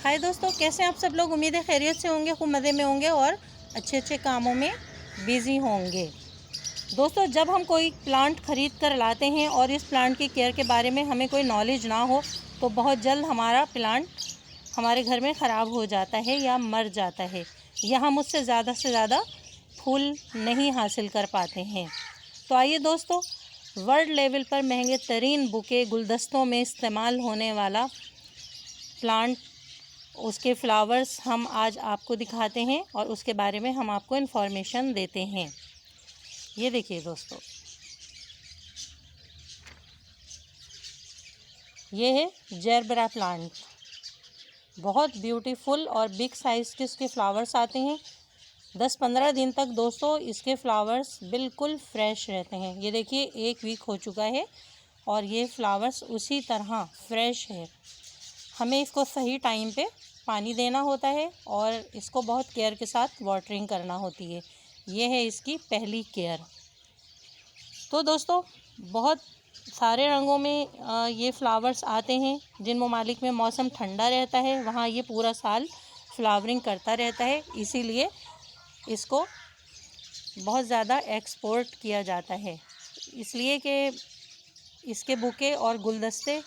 हाय दोस्तों, कैसे हैं आप सब लोग। उम्मीद है खैरियत से होंगे, खूब मज़े में होंगे और अच्छे अच्छे कामों में बिज़ी होंगे। दोस्तों, जब हम कोई प्लांट ख़रीद कर लाते हैं और इस प्लांट की केयर के बारे में हमें कोई नॉलेज ना हो तो बहुत जल्द हमारा प्लांट हमारे घर में ख़राब हो जाता है या मर जाता है, या हम उससे ज़्यादा से ज़्यादा फूल नहीं हासिल कर पाते हैं। तो आइए दोस्तों, वर्ल्ड लेवल पर महंगे तरीन बुके गुलदस्तों में इस्तेमाल होने वाला प्लांट, उसके फ्लावर्स हम आज आपको दिखाते हैं और उसके बारे में हम आपको इन्फॉर्मेशन देते हैं। ये देखिए दोस्तों, ये है जेरबरा प्लांट। बहुत ब्यूटीफुल और बिग साइज़ के इसके फ्लावर्स आते हैं। 10-15 दिन तक दोस्तों इसके फ्लावर्स बिल्कुल फ्रेश रहते हैं। ये देखिए, 1 वीक हो चुका है और ये फ्लावर्स उसी तरह फ्रेश है। हमें इसको सही टाइम पे पानी देना होता है और इसको बहुत केयर के साथ वाटरिंग करना होती है। ये है इसकी पहली केयर। तो दोस्तों, बहुत सारे रंगों में ये फ्लावर्स आते हैं। जिन ममालिक में मौसम ठंडा रहता है वहाँ ये पूरा साल फ्लावरिंग करता रहता है, इसीलिए इसको बहुत ज़्यादा एक्सपोर्ट किया जाता है। इसलिए कि इसके बुके और गुलदस्ते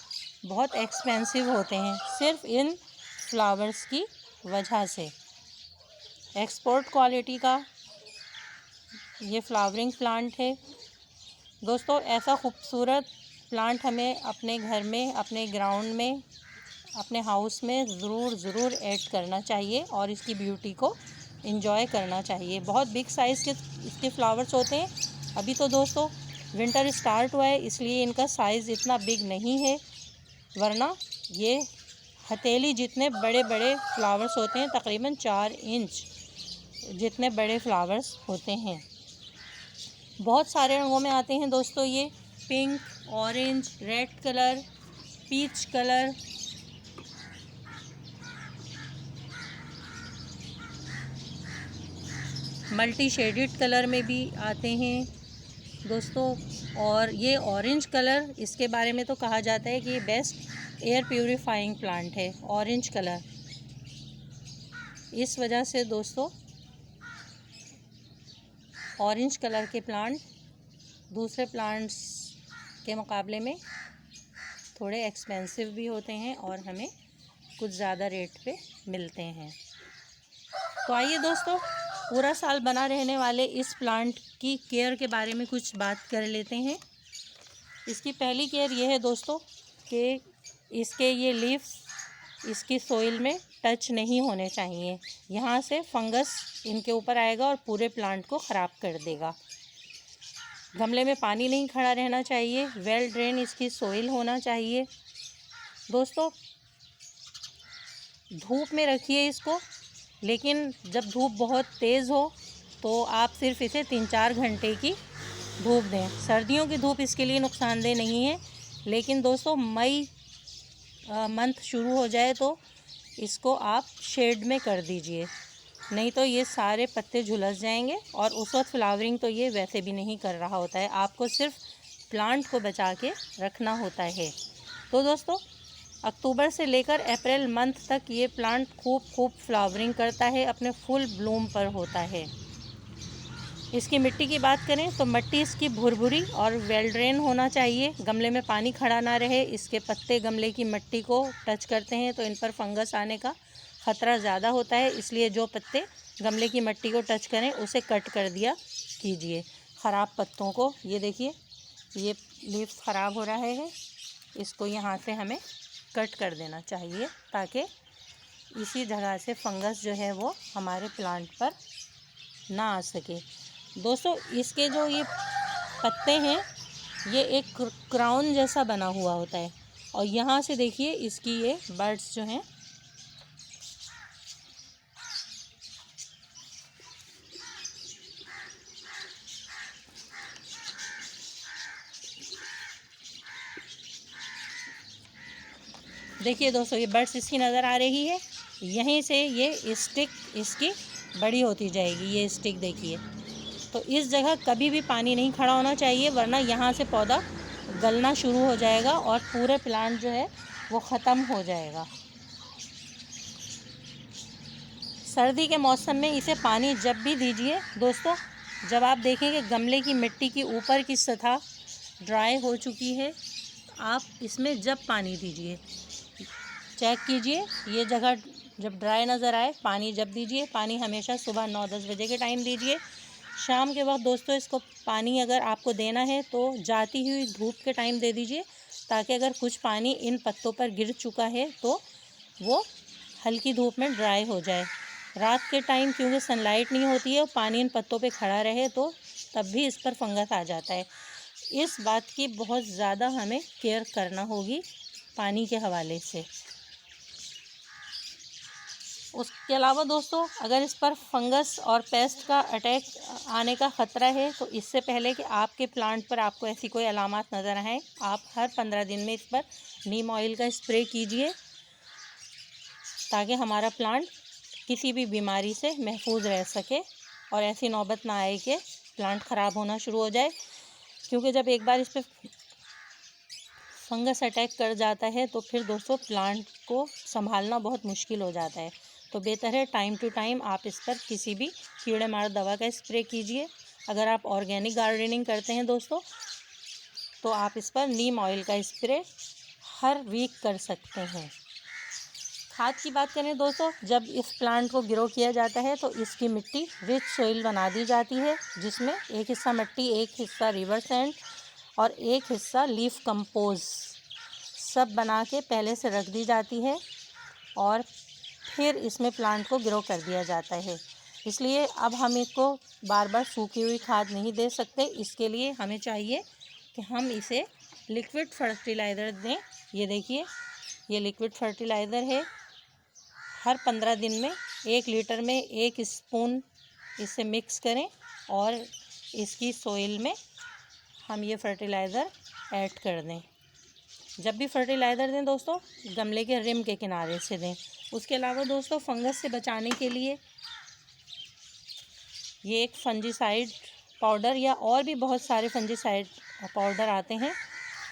बहुत एक्सपेंसिव होते हैं, सिर्फ इन फ्लावर्स की वजह से। एक्सपोर्ट क्वालिटी का ये फ्लावरिंग प्लांट है। दोस्तों, ऐसा खूबसूरत प्लांट हमें अपने घर में, अपने ग्राउंड में, अपने हाउस में ज़रूर ऐड करना चाहिए और इसकी ब्यूटी को एंजॉय करना चाहिए। बहुत बिग साइज़ के इसके फ्लावर्स होते हैं। अभी तो दोस्तों विंटर स्टार्ट हुआ है, इसलिए इनका साइज़ इतना बिग नहीं है, वरना ये हथेली जितने बड़े बड़े फ्लावर्स होते हैं, तकरीबन 4 इंच जितने बड़े फ्लावर्स होते हैं। बहुत सारे रंगों में आते हैं दोस्तों ये। Pink, orange, red colour, peach colour, multi shaded colour में भी आते हैं दोस्तों। और ये ऑरेंज कलर, इसके बारे में तो कहा जाता है कि ये बेस्ट एयर प्यूरिफाइंग प्लांट है, ऑरेंज कलर। इस वजह से दोस्तों ऑरेंज कलर के प्लांट दूसरे प्लांट्स के मुकाबले में थोड़े एक्सपेंसिव भी होते हैं और हमें कुछ ज़्यादा रेट पे मिलते हैं। तो आइए दोस्तों, पूरा साल बना रहने वाले इस प्लांट की केयर के बारे में कुछ बात कर लेते हैं। इसकी पहली केयर ये है दोस्तों कि इसके ये लीव्स इसकी सॉइल में टच नहीं होने चाहिए। यहाँ से फंगस इनके ऊपर आएगा और पूरे प्लांट को ख़राब कर देगा। गमले में पानी नहीं खड़ा रहना चाहिए। वेल ड्रेन इसकी सॉइल होना चाहिए। दोस्तों, धूप में रखिए इसको, लेकिन जब धूप बहुत तेज़ हो तो आप सिर्फ इसे 3-4 घंटे की धूप दें। सर्दियों की धूप इसके लिए नुकसानदेह नहीं है, लेकिन दोस्तों मई मंथ शुरू हो जाए तो इसको आप शेड में कर दीजिए, नहीं तो ये सारे पत्ते झुलस जाएंगे और उस वक्त फ्लावरिंग तो ये वैसे भी नहीं कर रहा होता है। आपको सिर्फ प्लांट को बचा के रखना होता है। तो दोस्तों, अक्टूबर से लेकर अप्रैल मंथ तक ये प्लांट खूब फ्लावरिंग करता है, अपने फुल ब्लूम पर होता है। इसकी मिट्टी की बात करें तो मिट्टी इसकी भुरभुरी और वेल ड्रेन होना चाहिए। गमले में पानी खड़ा ना रहे। इसके पत्ते गमले की मिट्टी को टच करते हैं तो इन पर फंगस आने का ख़तरा ज़्यादा होता है, इसलिए जो पत्ते गमले की मिट्टी को टच करें उसे कट कर दिया कीजिए। ख़राब पत्तों को, ये देखिए ये लीव्स ख़राब हो रहा है, इसको यहाँ से हमें कट कर देना चाहिए ताकि इसी जगह से फंगस जो है वो हमारे प्लांट पर ना आ सके। दोस्तों, इसके जो ये पत्ते हैं ये एक क्राउन जैसा बना हुआ होता है और यहाँ से देखिए इसकी ये बर्ड्स जो हैं देखिए दोस्तों, ये बर्ड्स इसकी नज़र आ रही है। यहीं से ये स्टिक इसकी बड़ी होती जाएगी। ये स्टिक देखिए, तो इस जगह कभी भी पानी नहीं खड़ा होना चाहिए, वरना यहाँ से पौधा गलना शुरू हो जाएगा और पूरे प्लांट जो है वो ख़त्म हो जाएगा। सर्दी के मौसम में इसे पानी जब भी दीजिए दोस्तों, जब आप देखेंगे गमले की मिट्टी की ऊपर की सतह ड्राई हो चुकी है, आप इसमें जब पानी दीजिए, चेक कीजिए ये जगह जब ड्राई नज़र आए पानी जब दीजिए। पानी हमेशा सुबह 9-10 बजे के टाइम दीजिए। शाम के वक्त दोस्तों इसको पानी अगर आपको देना है तो जाती हुई धूप के टाइम दे दीजिए, ताकि अगर कुछ पानी इन पत्तों पर गिर चुका है तो वो हल्की धूप में ड्राई हो जाए। रात के टाइम क्योंकि सनलाइट नहीं होती है और पानी इन पत्तों पे खड़ा रहे तो तब भी इस पर फंगस आ जाता है। इस बात की बहुत ज़्यादा हमें केयर करना होगी पानी के हवाले से। उसके अलावा दोस्तों अगर इस पर फंगस और पेस्ट का अटैक आने का ख़तरा है तो इससे पहले कि आपके प्लांट पर आपको ऐसी कोई अलामात नज़र आए, आप हर 15 दिन में इस पर नीम ऑयल का स्प्रे कीजिए, ताकि हमारा प्लांट किसी भी बीमारी से महफूज रह सके और ऐसी नौबत ना आए कि प्लांट ख़राब होना शुरू हो जाए। क्योंकि जब एक बार इस पर फंगस अटैक कर जाता है तो फिर दोस्तों प्लांट को संभालना बहुत मुश्किल हो जाता है। तो बेहतर है टाइम टू टाइम आप इस पर किसी भी कीड़े मार दवा का स्प्रे कीजिए। अगर आप ऑर्गेनिक गार्डनिंग करते हैं दोस्तों तो आप इस पर नीम ऑयल का स्प्रे हर वीक कर सकते हैं। खाद की बात करें दोस्तों, जब इस प्लांट को ग्रो किया जाता है तो इसकी मिट्टी रिच सोइल बना दी जाती है, जिसमें एक हिस्सा मिट्टी, एक हिस्सा रिवर सैंड और एक हिस्सा लीफ कंपोज सब बना के पहले से रख दी जाती है और फिर इसमें प्लांट को ग्रो कर दिया जाता है। इसलिए अब हम इसको बार बार सूखी हुई खाद नहीं दे सकते। इसके लिए हमें चाहिए कि हम इसे लिक्विड फर्टिलाइज़र दें। ये देखिए ये लिक्विड फर्टिलाइज़र है। हर 15 दिन में 1 लीटर में 1 स्पून इसे मिक्स करें और इसकी सोइल में हम ये फर्टिलाइज़र ऐड कर दें। जब भी फर्टिलाइज़र दें दोस्तों गमले के रिम के किनारे से दें। उसके अलावा दोस्तों फंगस से बचाने के लिए ये एक फंजीसाइड पाउडर या और भी बहुत सारे फंजीसाइड पाउडर आते हैं,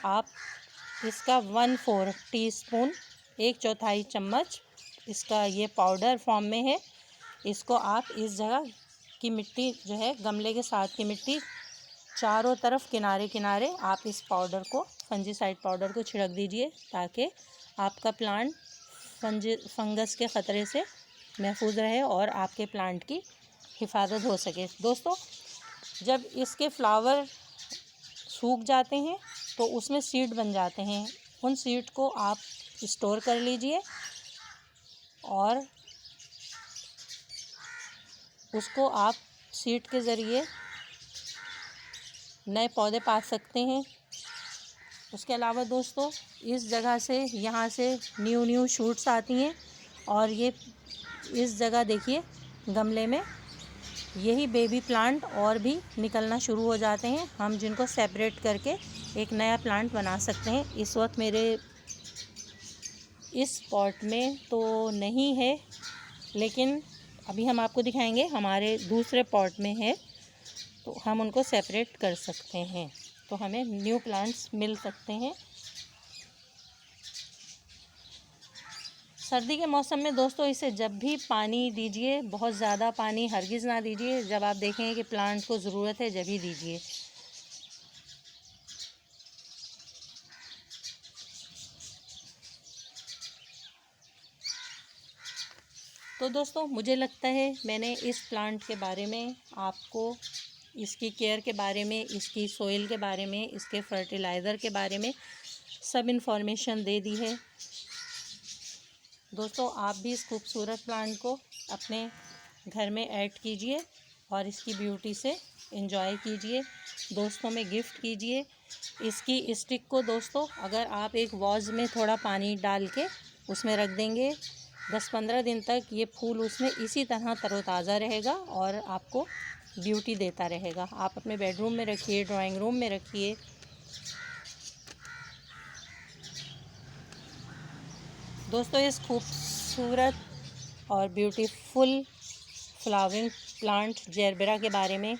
आप इसका 1/4 टीस्पून 1/4 चम्मच इसका ये पाउडर फॉर्म में है। इसको आप इस जगह की मिट्टी जो है गमले के साथ की मिट्टी चारों तरफ किनारे किनारे आप इस पाउडर को फंजीसाइड पाउडर को छिड़क दीजिए, ताकि आपका प्लांट फंगस के ख़तरे से महफूज रहे और आपके प्लांट की हिफाजत हो सके। दोस्तों जब इसके फ्लावर सूख जाते हैं तो उसमें सीड बन जाते हैं, उन सीड को आप स्टोर कर लीजिए और उसको आप सीड के ज़रिए नए पौधे पा सकते हैं। उसके अलावा दोस्तों इस जगह से यहाँ से न्यू शूट्स आती हैं और ये इस जगह देखिए गमले में यही बेबी प्लांट और भी निकलना शुरू हो जाते हैं, हम जिनको सेपरेट करके एक नया प्लांट बना सकते हैं। इस वक्त मेरे इस पॉट में तो नहीं है, लेकिन अभी हम आपको दिखाएंगे हमारे दूसरे पॉट में है, तो हम उनको सेपरेट कर सकते हैं, तो हमें न्यू प्लांट्स मिल सकते हैं। सर्दी के मौसम में दोस्तों इसे जब भी पानी दीजिए, बहुत ज़्यादा पानी हरगिज़ ना दीजिए, जब आप देखेंगे कि प्लांट को ज़रूरत है जब ही दीजिए। तो दोस्तों मुझे लगता है मैंने इस प्लांट के बारे में आपको इसकी केयर के बारे में, इसकी सोइल के बारे में, इसके फर्टिलाइज़र के बारे में सब इन्फॉर्मेशन दे दी है। दोस्तों आप भी इस खूबसूरत प्लांट को अपने घर में ऐड कीजिए और इसकी ब्यूटी से एंजॉय कीजिए, दोस्तों में गिफ्ट कीजिए। इसकी स्टिक को दोस्तों अगर आप एक वॉज में थोड़ा पानी डाल के उसमें रख देंगे 10-15 दिन तक, ये फूल उसमें इसी तरह तरोताज़ा रहेगा और आपको ब्यूटी देता रहेगा। आप अपने बेडरूम में रखिए, ड्राइंग रूम में रखिए। दोस्तों इस खूबसूरत और ब्यूटीफुल फ्लावरिंग प्लांट जेरबेरा के बारे में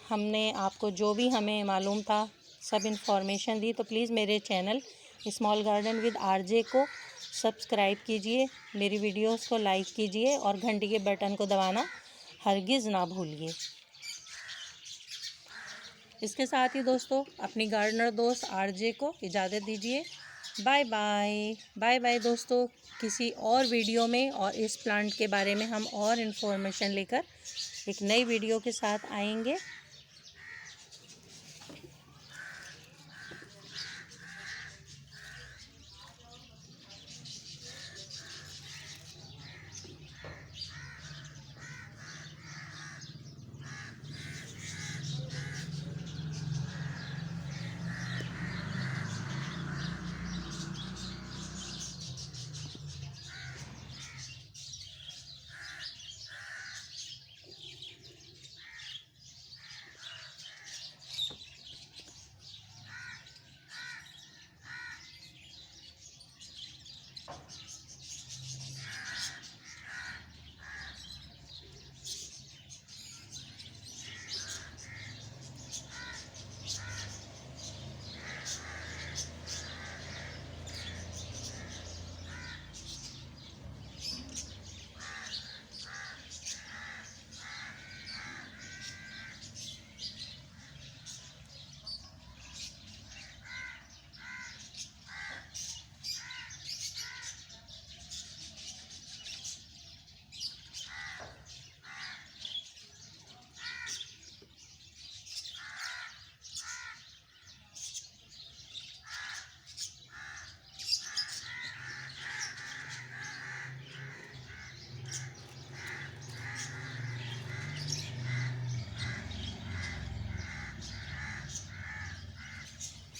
हमने आपको जो भी हमें मालूम था सब इन्फॉर्मेशन दी। तो प्लीज़ मेरे channel small garden with RJ को सब्सक्राइब कीजिए, मेरी वीडियोस को लाइक कीजिए और घंटी के बटन को दबाना हरगिज़ ना भूलिए। इसके साथ ही दोस्तों अपनी गार्डनर दोस्त आरजे को इजाज़त दीजिए। Bye bye. बाय बाय दोस्तों। किसी और वीडियो में और इस प्लांट के बारे में हम और इन्फॉर्मेशन लेकर एक नई वीडियो के साथ आएंगे।